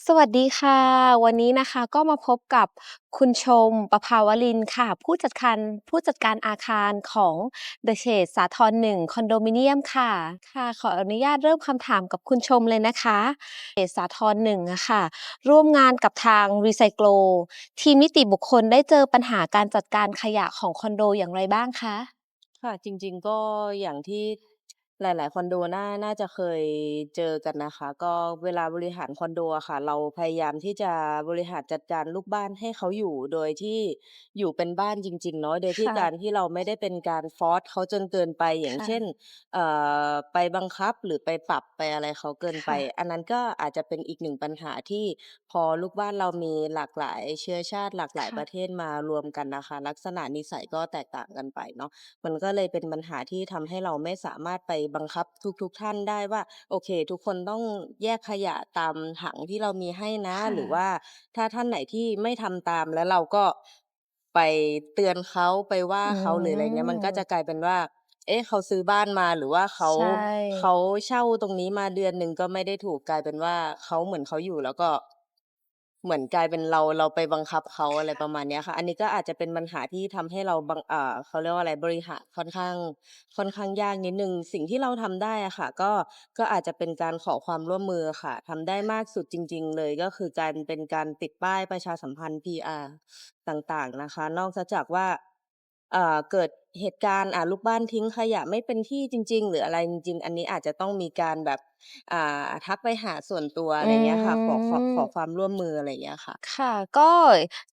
สวัสดีค่ะวันนี้นะคะก็มาพบกับคุณชมประภาวรินทร์ค่ะผู้จัดการอาคารของ The Shade สาทร1คอนโดมิเนียมค่ะขออนุญาตเริ่มคำถามกับคุณชมเลยนะคะShade สาทร1อะค่ะร่วมงานกับทางรีไซโคลทีมนิติบุคคลได้เจอปัญหาการจัดการขยะของคอนโดอย่างไรบ้างคะค่ะจริงๆก็อย่างที่หลายๆคอนโดน่าจะเคยเจอกันนะคะก็เวลาบริหารคอนโดอะค่ะเราพยายามที่จะบริหารจัดการลูกบ้านให้เขาอยู่โดยที่อยู่เป็นบ้านจริงๆเนาะโดยที่การค่ะที่เราไม่ได้เป็นการฟอร์ซเขาจนเกินไปอย่างเช่นค่ะไปบังคับหรือไปปรับไปอะไรเขาเกินไปค่ะอันนั้นก็อาจจะเป็นอีกหนึ่งปัญหาที่พอลูกบ้านเรามีหลากหลายเชื้อชาติหลากหลายประเทค่ะศมารวมกันน่ะค่ะลักษณะนิสัยก็แตกต่างกันไปเนาะ มันก็เลยเป็นปัญหาที่ทำให้เราไม่สามารถไปบังคับทุกๆท่านได้ว่าโอเคทุกคนต้องแยกขยะตามถังที่เรามีให้นะค่ะหรือว่าถ้าท่านไหนที่ไม่ทำตามแล้วเราก็ไปเตือนเขาไปว่าอืเขาหรืออะไรเงี้ยมันก็จะกมลายเป็นว่าเอ๊ะเขาซื้อบ้านมาหรือว่าเขาใช่เขาเช่าตรงนี้มาเดือนหนึ่งก็ไม่ได้ถูกกลายเป็นว่าเขาเหมือนเขาอยู่แล้วก็ เหมือนกลายเป็นเราไปบังคับเขาอะไรประมาณเนี้ยค่ะอันนี้ก็อาจจะเป็นปัญหาที่ทำให้เราเขาเรียกว่าอะไรบริหารค่อนข้างยากนิดหนึ่งสิ่งที่เราทำได้อะค่ะก็อาจจะเป็นการขอความร่วมมืออะค่ะทำได้มากสุดจริงๆเลยก็คือเป็นการติดป้ายประชาสัมพันธ์ PR ต่างๆนะคะนอกเสียจากว่าเกิดเหตุการณ์ลูกบ้านทิ้งขยะไม่เป็นที่จริงๆหรืออะไรจริงๆอันนี้อาจจะต้องมีการแบบ ทักไปหาส่วนตัวอือะไรเงี้ยค่ะขอความ มร่วมมืออะไรอย่างเงี้ยค่ะค่ะก็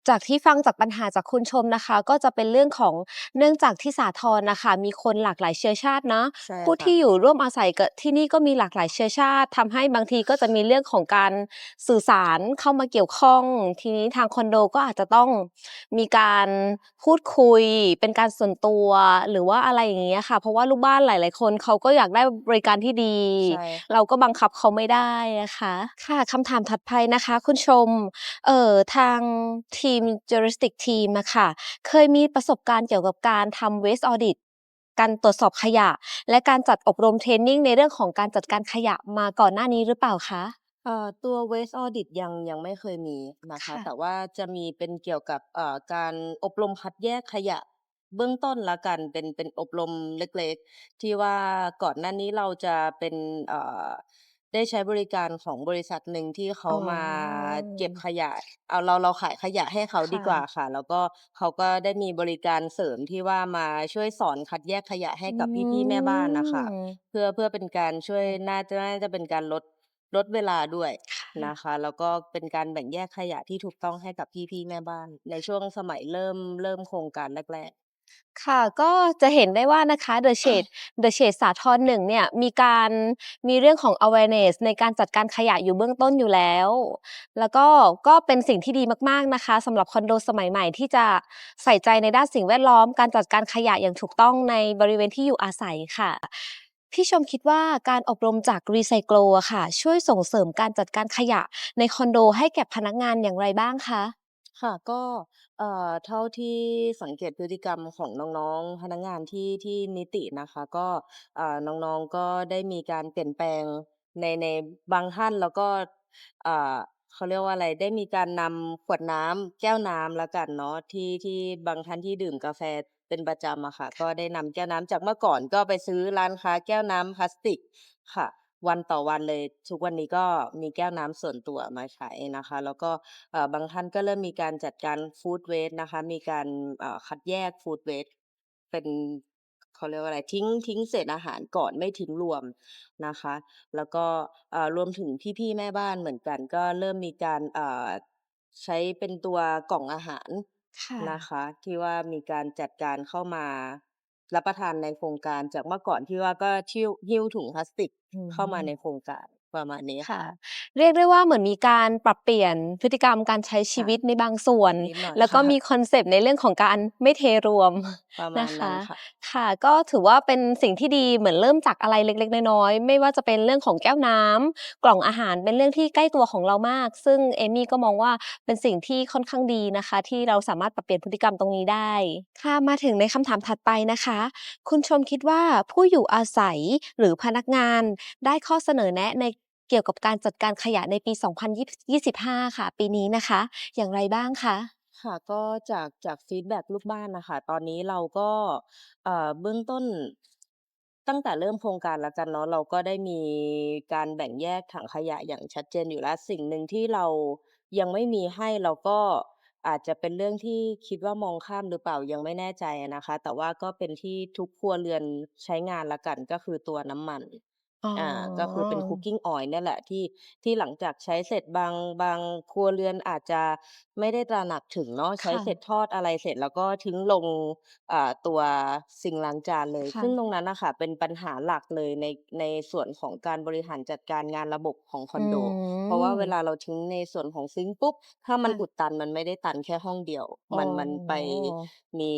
จากที่ฟังจากปัญหาจากคุณชมนะคะก็จะเป็นเรื่องของเนื่องจากที่สาทรน่ะค่ะมีคนหลากหลายเชื้อชาติเนาะใช่ผู้ค่ะที่อยู่ร่วมอาศัยกับที่นี่ก็มีหลากหลายเชื้อชาติทำให้บางทีก็จะมีเรื่องของการสื่อสารเข้ามาเกี่ยวข้องทีนี้ทางคอนโดก็อาจจะต้องมีการพูดคุยเป็นการส่วนตัวหรือว่าอะไรอย่างเงี้ยค่ะเพราะว่าลูกบ้านหลายๆคนเขาก็อยากได้บริการที่ดีใช่เราค่ะก็บังคับเขาไม่ได้นะคะค่ะคำถามถัดไปนะคะคุณชม ทางทีม Juristic Team อะค่ะเคยมีประสบการณ์เกี่ยวกับการทำ Waste Audit การตรวจสอบขยะและการจัดอบรมเทรนนิงในเรื่องของการจัดการขยะมาก่อนหน้านี้หรือเปล่าคะตัว Waste Audit ยังไม่เคยมีนะคะค่ะแต่ว่าจะมีเป็นเกี่ยวกับการอบรมคัดแยกขยะเบื้องต้นแล้วกันเป็นอบรมเล็กๆที่ว่าก่อนหน้านี้เราจะเป็นเอ่อได้ใช้บริการของบริษัทหนึ่งที่เขาอ๋มาอเก็บขยะเราขายขยะให้เขาดีค่ะกว่าค่ะแล้วก็เขาก็ได้มีบริการเสริมที่ว่ามาช่วยสอนคัดแยกขยะให้อืกับพี่ๆแม่บ้านน่ะค่ะมเพื่อเป็นการช่วยน่าจะเป็นการลดเวลาด้วยนะคะค่ะ แล้วก็เป็นการแบ่งแยกขยะที่ถูกต้องให้กับพี่ๆแม่บ้านในช่วงสมัยเริ่มโครงการแรกๆค่ะก็จะเห็นได้ว่านะคะ The Shade สาทร1เนี่ยมีเรื่องของ awareness ในการจัดการขยะอยู่เบื้องต้นอยู่แล้วแล้วก็เป็นสิ่งที่ดีมากๆนะคะสำหรับคอนโดสมัยใหม่ที่จะใส่ใจในด้านสิ่งแวดล้อมการจัดการขยะอย่างถูกต้องในบริเวณที่อยู่อาศัยค่ะพี่ชมคิดว่าการอบรมจากรีไซโคลอะค่ะช่วยส่งเสริมการจัดการขยะในคอนโดให้แก่พนักงานอย่างไรบ้างคะค่ะก็เท่าที่สังเกตพฤติกรรมของน้องๆพนักงานที่นิตินะคะก็น้องๆก็ได้มีการเปลี่ยนแปลงในบางท่านแล้วก็อ่าเขาเรียกว่าอะไรได้มีการนำขวดน้ำแก้วน้ำแล้วกันเนาะที่บางท่านที่ดื่มกาแฟเป็นประจำอะค่ะก็ได้นำแก้วน้ำจากเมื่อก่อนก็ไปซื้อร้านค้าแก้วน้ำพลาสติกค่ะ วันต่อวันเลยทุกวันนี้ก็มีแก้วน้ำส่วนตัวมาใช้นะคะแล้วก็บางท่านก็เริ่มมีการจัดการ Food Waste นะคะมีการคัดแยก Food Waste เป็นเขาเรียกว่าอะไรทิ้งเศษอาหารก่อนไม่ทิ้งรวมนะคะแล้วก็รวมถึงพี่ๆแม่บ้านเหมือนกันก็เริ่มมีการใช้เป็นตัวกล่องอาหารค่ะนะคะที่ว่ามีการจัดการเข้ามารับประทานในโครงการจากเมื่อก่อนที่ว่าก็หิ้วถุงพลาสติก อืเข้ามาในโคม รงการประมาณนี้ค่ะค่ะเรียกได้ว่าเหมือนมีการปรับเปลี่ยนพฤติกรรมการใช้ชีค่ะวิตในบางส่วนนิดหน่อย แล้วก็ค่ะมีคอนเซปต์ในเรื่องของการไม่เทรวม ประ นะมาณนั้นคะค่ะค่ะก็ถือว่าเป็นสิ่งที่ดีเหมือนเริ่มจากอะไรเล็กๆน้อยๆไม่ว่าจะเป็นเรื่องของแก้วน้ำกล่องอาหารเป็นเรื่องที่ใกล้ตัวของเรามากซึ่งเอมมี่ก็มองว่าเป็นสิ่งที่ค่อนข้างดีนะคะที่เราสามารถปรับเปลี่ยนพฤติกรรมตรงนี้ได้ค่ะมาถึงในคำถามถัดไปนะคะคุณชมคิดว่าผู้อยู่อาศัยหรือพนักงานได้ข้อเสนอแนะใน เกี่ยวกับการจัดการขยะในปี 2025 ค่ะ ปีนี้นะคะ อย่างไรบ้างคะ? ค่ะก็จากฟีดแบ็กลูกบ้านน่ะค่ะตอนนี้เราก็เบื้องต้นตั้งแต่เริ่มโครงการแล้วกันเนาะเราก็ได้มีการแบ่งแยกถังขยะอย่างชัดเจนอยู่แล้วสิ่งหนึ่งที่เรายังไม่มีให้เราก็อาจจะเป็นเรื่องที่คิดว่ามองข้ามหรือเปล่ายังไม่แน่ใจอะนะคะแต่ว่าก็เป็นที่ทุกครัวเรือนใช้งานแล้วกันก็คือตัวน้ำมัน อ๋อ ก็คือเป็น cooking oil เนี่ยแหละที่หลังจากใช้เสร็จบางครัวเรือนอาจจะไม่ได้ตระหนักถึงเนาะใช้ค่ะ เสร็จทอดอะไรเสร็จแล้วก็ทิ้งลงตัวซิงค์ล้างจานเลยค่ะ ซึ่งตรงนั้นน่ะค่ะเป็นปัญหาหลักเลยในส่วนของการบริหารจัดการงานระบบของคอือนโดเพราะว่าเวลาม เราทิ้งในส่วนของซิงค์ปุ๊บถ้ามันค่ะ อุดตันมันไม่ได้ตันแค่ห้องเดียวอ๋มันไปอ มี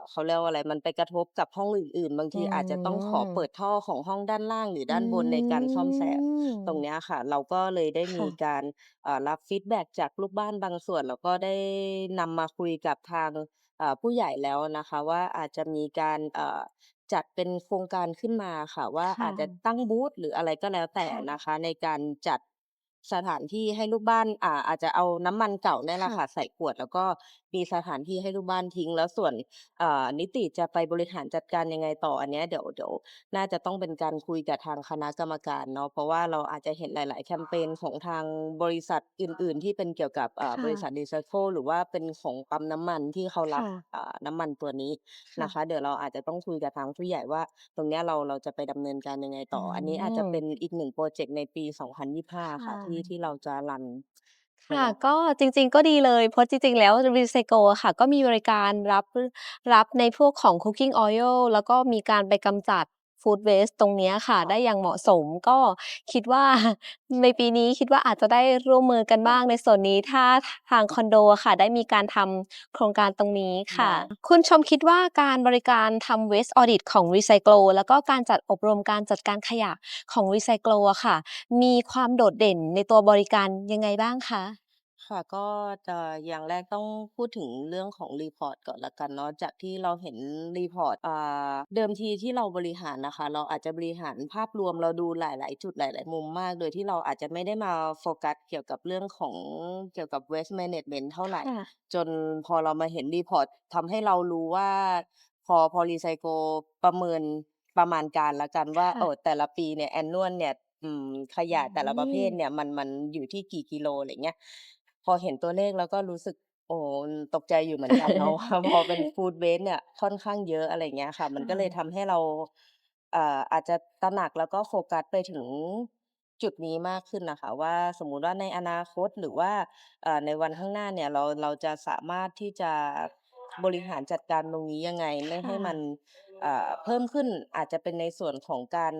เขาเรียกว่าอะไรมันไปกระทบกับห้องอื่นๆบางอืทีอาจจะต้องขอเปิดม ท่อของห้องด้านล่างหรืออืด้านบนในการซ่อมแซมตรงม เนี้ยค่ะเราก็เลยได้คมี่ะ การรับฟีดแบ็กจากลูกบ้านบางส่วนแล้วก็ได้นำมาคุยกับทางผู้ใหญ่แล้วนะคะว่าอาจจะมีการจัดเป็นโครงการขึ้นมาค่ะว่าค่อาจจะะ ตั้งบูธหรืออะไรก็แล้วแต่ค่ะ นะคะในการจัดสถานที่ให้ลูกบ้านอาจจะเอาน้ำมันเก่าเนี่ยแหละค่ะ ค่ะใส่ขวดแล้วก็มีสถานที่ให้ลูกบ้านทิ้งแล้วส่วนนิติจะไปบริหารจัดการยังไงต่ออันเนี้ยเดี๋ยวน่าจะต้องเป็นการคุยกับทางคณะกรรมการเนาะเพราะว่าเราอาจจะเห็นหลายๆแคมเพนของทางบริษัทอื่นๆที่เป็นเกี่ยวกับบค่ะ ริษัทรีไซเคิลหรือว่าเป็นของปั๊มน้ำมันที่เขาครับ่ะ น้ำมันตัวนี้ค่นะะ คะเดี๋ยวเราอาจจะต้องคุยกับทางผู้ใหญ่ว่าตรงเนี้ยเราจะไปดำเนินการยังไงอืต่ออันนี้อาจจะเป็นม อีกหนึ่งพรอเจกต์ในปี 2025คอะ่ค่ะที่ะ เราจะรันตรคง่ะ เนี้ย ก็จริง ๆ ก็ดีเลย เพราะจริง ๆ แล้วรีไซเคิลอะค่ะก็มีบริการรับในพวกของ cooking oil แล้วก็มีการไปกำจัด food waste ตรงเนี้ยค่ะค่ะได้อย่างเหมาะสม ก็คิดว่า ในปีนี้คิดว่าอาจจะได้ร่วมมือกันค่ะบ้างในส่วนนี้ ถ้าทางคอนโดอะค่ะได้มีการทำโครงการตรงนี้ค่ะ ได้ คุณชมคิดว่าการบริการทำ waste audit ของรีไซเคิลแล้วก็การจัดอบรมการจัดการขยะของรีไซเคิลอะค่ะมีความโดดเด่นในตัวบริการยังไงบ้างคะ? ค่ะก็จะอย่างแรกต้องพูดถึงเรื่องของรีพอร์ตก่อนแล้วกันเนาะจากที่เราเห็นรีพอร์ตเดิมทีที่เราบริหารน่ะค่ะเราอาจจะบริหารภาพรวมเราดูหลายๆจุดหลายๆมุมมากโดยที่เราอาจจะไม่ได้มาโฟกัสเกี่ยวกับเรื่องของเกี่ยวกับ Waste Management เท่าคไร่ะ จนพอเรามาเห็นรีพอร์ตทำให้เรารู้ว่าพอรีไซเคิลประมาณการแล้วกันว่าค่ะ แต่ละปีเนี่ย Annual เนี่ยขอืยะแต่ละประเภทม เนี่ยมันอยู่ที่กี่กิโลอะไรเงี้ยพอเห็นตัวเลขแล้วก็รู้สึกโอ้โฮตกใจอยู่เหมือนกันเนาะว่าพอเป็น Food Waste เนี่ยค่อนข้างเยอะอะไรอย่างเงี้ยค่ะมันค่ก็เลยะ ทำให้เราอาจจะตระหนักแล้วก็โฟกัสไปถึงจุดนี้มากขึ้นน่ะค่ะว่าสมมุติว่าในอนาคตหรือว่าในวันข้างหน้าเนี่ยเราจะสามารถที่จะบริหารจัดการตรงนี้ยังไงคไม่่ให้มัน ะ เพิ่มขึ้นอาจจะเป็นในส่วนของการ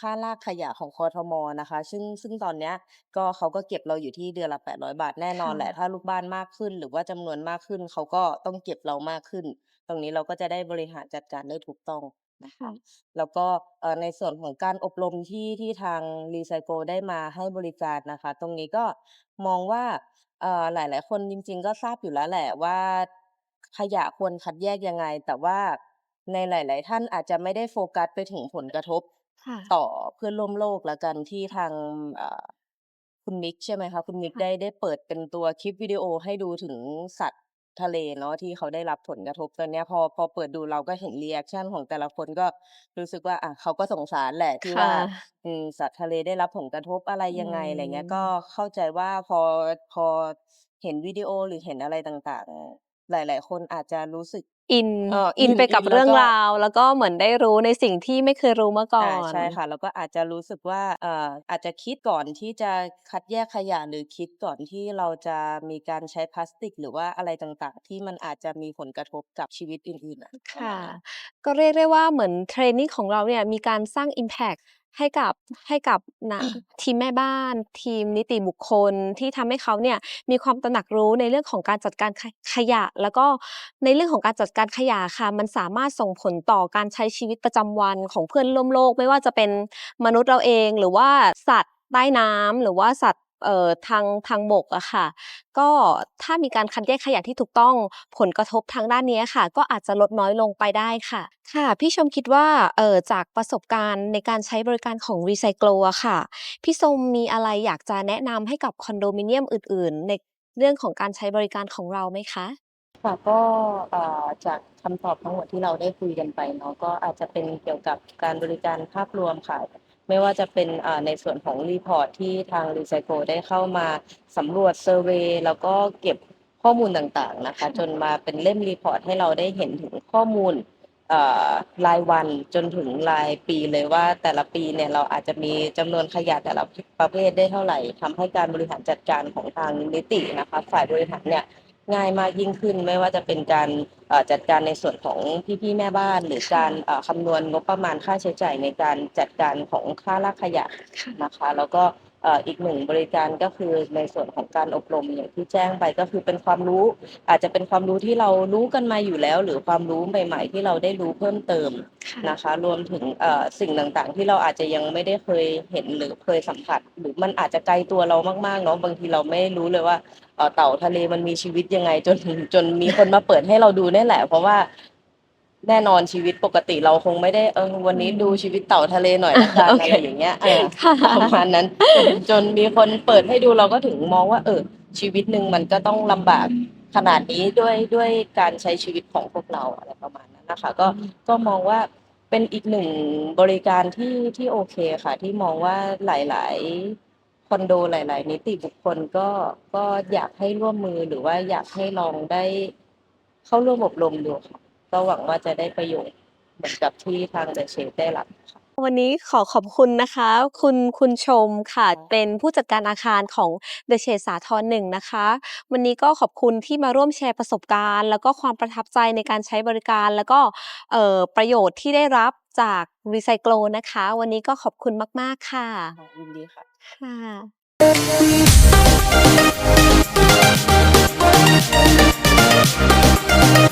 ค่าลากขยะของกทม. นะคะซึ่งตอนเนี้ยเขาก็เก็บเราอยู่ที่เดือนละ800 บาทแน่นคอน่แหละะ ถ้าลูกบ้านมากขึ้นหรือว่าจำนวนมากขึ้นเขาก็ต้องเก็บเรามากขึ้นตรงนี้เราก็จะได้บริหารจัดการได้ถูกต้องนะค่คะะ แล้วก็ในส่วนของการอบรมที่ทางรีไซเคิลได้มาให้บริการนะคะตรงนี้ก็มองว่าหลายๆคนจริงๆก็ทราบอยู่แล้วแหละว่าขยะควรคัดแยกยังไงแต่ว่าในหลายๆท่านอาจจะไม่ได้โฟกัสไปถึงผลกระทบค่ะ ต่อเพื่อนร่วมโลกแล้วกันที่ทางคุณมิกใช่ไหมคะคุณมิกค่ะ ได้เปิดเป็นตัวคลิปวิดีโอให้ดูถึงสัตว์ทะเลเนาะที่เขาได้รับผลกระทบตอนเนี้ยพอเปิดดูเราก็เห็นรีแอกชันของแต่ละคนก็รู้สึกว่าเขาก็สงสารแหละที่ค่ว่าะ สัตว์ทะเลได้รับผลกระทบอะไรอืยังไงอะไรเงี้ยก็ม เข้าใจว่าพอเห็นวิดีโอหรือเห็นอะไรต่างๆหลายๆคนอาจจะรู้สึกอิน อินอินไปกับแล้วก็ เรื่องราว แล้วก็เหมือนได้รู้ในสิ่งที่ไม่เคยรู้มาก่อน ใช่ค่ะแล้วก็อาจจะรู้สึกว่าอาจจะคิดก่อนที่จะคัดแยกขยะหรือคิดก่อนที่เราจะมีการใช้พลาสติกหรือว่าอะไรต่างๆที่มันอาจจะมีผลกระทบกับชีวิตอื่นๆอะปคระมา่ะ ณเนี้ยก็เรียกได้ว่าเหมือนเทรนนิงของเราเนี่ยมีการสร้างอิมแพกต์ให้กับทีมแม่บ้าน ทีมนิติบุคคลที่ทำให้เขาเนี่ยมีความตระหนักรู้ในเรื่องของการจัดการขยะ แล้วก็ในเรื่องของการจัดการขยะอะค่ะมันสามารถส่งผลต่อการใช้ชีวิตประจำวันของเพื่อนร่วมโลกไม่ว่าจะเป็นมนุษย์เราเอง หรือว่าสัตว์ใต้น้ำ หรือว่าสัตว์ ทางบกอะค่ะก็ถ้ามีการคัดแยกขยะที่ถูกต้องผลกระทบทางด้านเนี้ยค่ะก็อาจจะลดน้อยลงไปได้ค่ะค่ะพี่ชมคิดว่าจากประสบการณ์ในการใช้บริการของ Recyclo อะค่ะพี่ชมมีอะไรอยากจะแนะนำให้กับคอนโดมิเนียมอื่นๆในเรื่องของการใช้บริการของเราไหมคะค่ะก็จากคำตอบทั้งหมดที่เราได้คุยกันไปเนาะก็อาจจะเป็นเกี่ยวกับการบริการภาพรวมค่ะไม่ว่าจะเป็นในส่วนของรีพอร์ตที่ทาง Recycle ได้เข้ามาสำรวจเซอร์เวย์แล้วก็เก็บข้อมูลต่างๆนะคะจนมาเป็นเล่มรีพอร์ตให้เราได้เห็นถึงข้อมูลเอ่รายวันจนถึงรายปีเลยว่าแต่ละปีเนี่ยเราอาจจะมีจำนวนขยะแต่ละประเภทได้เท่าไหร่ทำให้การบริหารจัดการของทางนิตินะคะฝ่ายบริหารเนี่ย ง่ายมากยิ่งขึ้นไม่ว่าจะเป็นการจัดการในส่วนของพี่ๆแม่บ้านหรือการค่ะคำนวณงบประมาณค่าใช้จ่ายในการจัดการของค่าลากขยะค่ะนะคะแล้วก็อีกหนึ่งบริการก็คือในส่วนของการอบรมอย่างที่แจ้งไปก็คือเป็นความรู้อาจจะเป็นความรู้ที่เรารู้กันมาอยู่แล้วหรือความรู้ใหม่ๆที่เราได้รู้เพิ่มเติมค่ะนะคะรวมถึงสิ่งต่างๆที่เราอาจจะยังไม่ได้เคยเห็นหรือเคยสัมผัสหรือมันอาจจะไกลตัวเรามากๆเนาะบางทีเราไม่รู้เลยว่า เต่าทะเลมันมีชีวิตยังไงจนมีคนมาเปิดให้เราดูนี่แหละเพราะว่าแน่นอนชีวิตปกติเราคงไม่ได้วันอืนี้ดูชีมวิตเต่าทะเลหน่อยละกันโอเคอะไรอย่างเงี้ยค่ประมาณะนั้นจนมีคนเปิดให้ดูเราก็ถึงมองว่าชีวิตหนึ่งมันก็ต้องลำบากขนาดนี้ด้วยการใช้ชีวิตของพวกเราอะไรประมาณนั้นนะคะอืมก็มองว่าเป็นอีกหนึ่งบริการที่โอเคค่ะที่มองว่าหลายๆ คอนโดหลายๆนิติบุคคลก็อยากให้ร่วมมือหรือว่าอยากให้ลองได้เข้าร่วมอบรมดูค่ะก็หวังว่าจะได้ประโยชน์เหมือนกับที่ทาง The Shade ได้รับค่ะวันนี้ขอขอบคุณนะคะคุณชมค่ะเป็นผู้จัดการอาคารของ The Shade สาทร1นะคะวันนี้ก็ขอบคุณที่มาร่วมแชร์ประสบการณ์แล้วก็ความประทับใจในการใช้บริการแล้วก็ประโยชน์ที่ได้รับจาก Recyclo นะคะวันนี้ก็ขอบคุณมากๆค่ะยินดีค่ะค่ะ